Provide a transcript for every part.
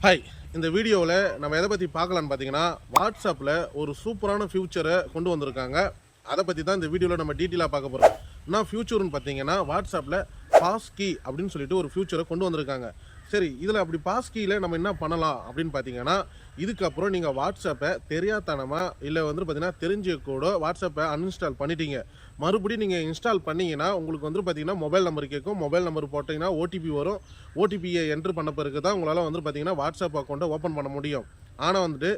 Hi, இந்த வீடியோவில் நம்ம எதை பற்றி பார்க்கலான்னு பார்த்தீங்கன்னா, வாட்ஸ்அப்பில் ஒரு சூப்பரான ஃபியூச்சரை கொண்டு வந்திருக்காங்க. அதை பற்றி தான் இந்த வீடியோவில் நம்ம டீட்டெயிலாக பார்க்க போகிறோம். என்ன ஃபியூச்சர்னு பார்த்தீங்கன்னா, வாட்ஸ்அப்பில் பாஸ்கி அப்படின்னு சொல்லிட்டு ஒரு ஃபியூச்சரை கொண்டு வந்திருக்காங்க. சரி, இதில் அப்படி பாஸ்கியில் நம்ம என்ன பண்ணலாம் அப்படின்னு பார்த்தீங்கன்னா, இதுக்கப்புறம் நீங்கள் வாட்ஸ்அப்பை தெரியாதனமாக இல்லை பார்த்தீங்கன்னா தெரிஞ்ச கூட வாட்ஸ்அப்பை அன்இன்ஸ்டால் பண்ணிட்டீங்க. மறுபடியும் நீங்கள் இன்ஸ்டால் பண்ணிங்கன்னா உங்களுக்கு பார்த்தீங்கன்னா மொபைல் நம்பர் கேட்கும். மொபைல் நம்பர் போட்டிங்கன்னா ஓடிபி வரும். ஓடிபியை என்ட்ரு பண்ண பிறகு தான் உங்களால் பார்த்தீங்கன்னா வாட்ஸ்அப் அக்கௌண்ட்டை ஓப்பன் பண்ண முடியும். ஆனால் இந்த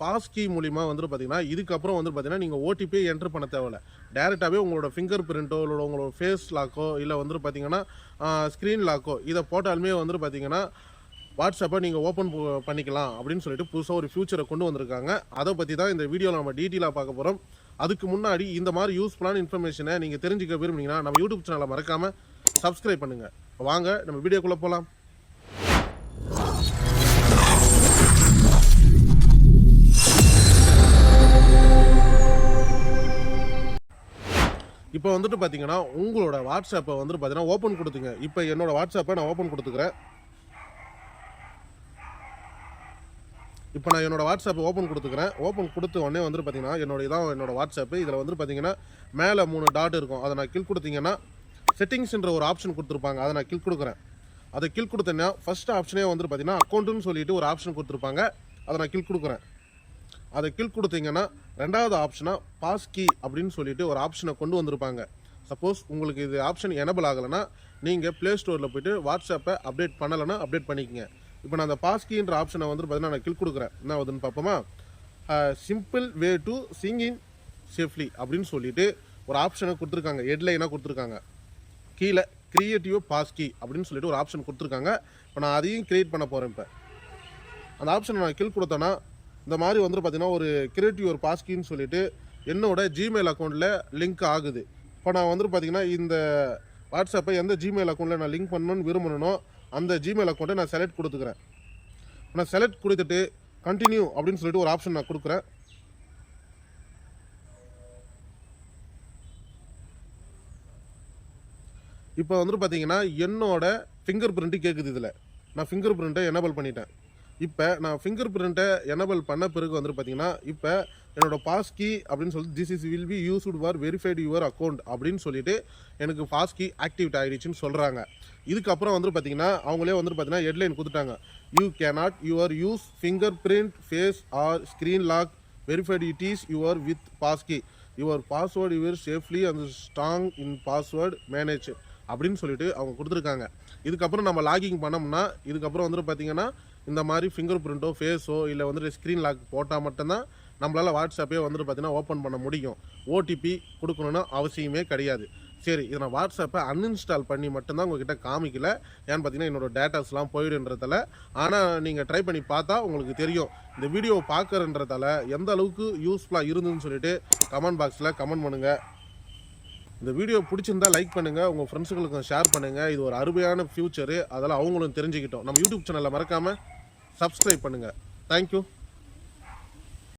பாஸ்கி மூலிமா பார்த்தீங்கன்னா இதுக்கப்புறம் பார்த்தீங்கன்னா நீங்கள் ஓடிபியை என்ட்ரு பண்ண தேவையில்ல. டேரெக்டாகவே உங்களோட ஃபிங்கர் பிரிண்ட்டோ இல்லை உங்களோட ஃபேஸ் லாக்கோ இல்லை பார்த்தீங்கன்னா ஸ்க்ரீன் லாக்கோ இதை போட்டாலுமே பார்த்தீங்கன்னா வாட்ஸ்அப்பை நீங்கள் ஓப்பன் பண்ணிக்கலாம் அப்படின்னு சொல்லிட்டு புதுசாக ஒரு ஃபியூச்சரை கொண்டு வந்திருக்காங்க. அதை பற்றி தான் இந்த வீடியோவில் நம்ம டீட்டெயிலாக பார்க்க போகிறோம். அதுக்கு முன்னாடி இந்த மாதிரி யூஸ்ஃபுல்லான இன்ஃபர்மேஷனை நீங்கள் தெரிஞ்சுக்க விரும்புனீங்கன்னா நம்ம யூடியூப் சேனலை மறக்காமல் சப்ஸ்கிரைப் பண்ணுங்கள். வாங்க நம்ம வீடியோக்குள்ளே போகலாம். இப்போ பார்த்தீங்கன்னா உங்களோட வாட்ஸ்அப்பை பார்த்தீங்கன்னா ஓப்பன் கொடுத்துங்க. இப்போ என்னோட வாட்ஸ்அப்பை நான் ஓப்பன் கொடுத்துக்கிறேன். இப்போ நான் என்னோட வாட்ஸ்அப்பை ஓப்பன் கொடுத்துக்கிறேன். ஓப்பன் கொடுத்த உடனே பார்த்தீங்கன்னா என்னோட வாட்ஸ்அப்பு இதில் பார்த்தீங்கன்னா மேலே 3 டாட் இருக்கும். அதை நான் கிளிக் கொடுத்தீங்கன்னா செட்டிங்ஸ்ன்ற ஒரு ஆப்ஷன் கொடுத்துருப்பாங்க. அதை நான் கிளிக் கொடுக்குறேன். அதை கிளிக் கொடுத்தேன்னா ஃபஸ்ட் ஆப்ஷனே பார்த்தீங்கன்னா அக்கௌண்ட்டுன்னு சொல்லிட்டு ஒரு ஆப்ஷன் கொடுத்துருப்பாங்க. அதை நான் கிளிக் கொடுக்குறேன். அதை கிளிக் கொடுத்தீங்கன்னா ரெண்டாவது ஆப்ஷனாக பாஸ்கி அப்படின்னு சொல்லிட்டு ஒரு ஆப்ஷனை கொண்டு வந்திருப்பாங்க. சப்போஸ் உங்களுக்கு இது ஆப்ஷன் எனபிள் ஆகலைன்னா நீங்கள் ப்ளே ஸ்டோரில் போய்ட்டு வாட்ஸ்அப்பை அப்டேட் பண்ணலைன்னா அப்டேட் பண்ணிக்கங்க. இப்போ நான் அந்த பாஸ்கின்ற ஆப்ஷனை பார்த்தீங்கன்னா நான் கிளிக் கொடுக்குறேன். என்ன ஆகுதுன்னு பார்ப்போமா? Simple way to Singh in safely அப்படின்னு சொல்லிட்டு ஒரு ஆப்ஷனை கொடுத்துருக்காங்க. ஹெட்லைனாக கொடுத்துருக்காங்க. கீழே கிரியேட்டிவ் பாஸ்கி அப்படின்னு சொல்லிட்டு ஒரு ஆப்ஷன் கொடுத்துருக்காங்க. இப்போ நான் அதையும் கிரியேட் பண்ண போகிறேன். இப்போ அந்த ஆப்ஷனை நான் கிளிக் கொடுத்தேன்னா இந்த மாதிரி பார்த்தீங்கன்னா ஒரு கிரியேட்டிவ் ஒரு பாஸ்கின்னு சொல்லிட்டு என்னோட ஜிமெயில் அக்கௌண்ட்டில் லிங்க் ஆகுது. இப்போ நான் பார்த்தீங்கன்னா இந்த வாட்ஸ்அப்பை எந்த ஜிமெயில் அக்கௌண்ட்டில் நான் லிங்க் பண்ணணும்னு விரும்பணுனோ அந்த ஜிமெயில் அக்கௌண்ட்டை நான் செலக்ட் கொடுத்துக்கிறேன். நான் செலக்ட் கொடுத்துட்டு கண்டினியூ அப்படின்னு சொல்லிட்டு ஒரு ஆப்ஷன் நான் கொடுக்குறேன். இப்போ பார்த்தீங்கன்னா என்னோட ஃபிங்கர் பிரிண்ட்டு கேட்குது. இதில் நான் ஃபிங்கர் பிரிண்ட்டை எனபிள் பண்ணிட்டேன். இப்போ நான் ஃபிங்கர் பிரிண்ட்டை எனபிள் பண்ண பிறகு பார்த்தீங்கன்னா இப்போ என்னோடய பாஸ்கி அப்படின்னு சொல்லிட்டு this is will be used for verified your account அப்படின்னு சொல்லிட்டு எனக்கு பாஸ்கி ஆக்டிவேட் ஆகிடுச்சின்னு சொல்கிறாங்க. இதுக்கப்புறம் பார்த்தீங்கன்னா அவங்களே பார்த்தீங்கன்னா ஹெட்லைன் கொடுத்துட்டாங்க. You cannot your use finger print face or screen lock verified it is your with passkey your password your safely and strong in password manage அப்படின்னு சொல்லிட்டு அவங்க கொடுத்துருக்காங்க. இதுக்கப்புறம் நம்ம லாகிங் பண்ணோம்னா இதுக்கப்புறம் பார்த்தீங்கன்னா இந்த மாதிரி ஃபிங்கர் பிரிண்ட்டோ ஃபேஸோ இல்லை ஸ்க்ரீன் லாக் போட்டால் மட்டும்தான் நம்மளால் வாட்ஸ்அப்பே பார்த்தீங்கன்னா ஓப்பன் பண்ண முடியும். ஓடிபி கொடுக்கணுன்னு அவசியமே கிடையாது. சரி, இதை நான் வாட்ஸ்அப்பை அன்இன்ஸ்டால் பண்ணி மட்டும்தான் உங்கள்கிட்ட காமிக்கல. ஏன்னு பார்த்தீங்கன்னா என்னோடய டேட்டாஸ்லாம் போயிடுன்றதால. ஆனால் நீங்கள் ட்ரை பண்ணி பார்த்தா உங்களுக்கு தெரியும். இந்த வீடியோவை பார்க்குறன்றதால எந்த அளவுக்கு யூஸ்ஃபுல்லாக இருந்துன்னு சொல்லிட்டு கமெண்ட் பாக்ஸில் கமெண்ட் பண்ணுங்கள். இந்த வீடியோ பிடிச்சிருந்தா லைக் பண்ணுங்கள், உங்கள் ஃப்ரெண்ட்ஸுகளுக்கும் ஷேர் பண்ணுங்கள். இது ஒரு அருமையான ஃபியூச்சரு, அதெல்லாம் அவங்களும் தெரிஞ்சுக்கிட்டோம். நம்ம யூடியூப் சேனலில் மறக்காமல் சப்ஸ்கிரைப் பண்ணுங்கள். தேங்க்யூ.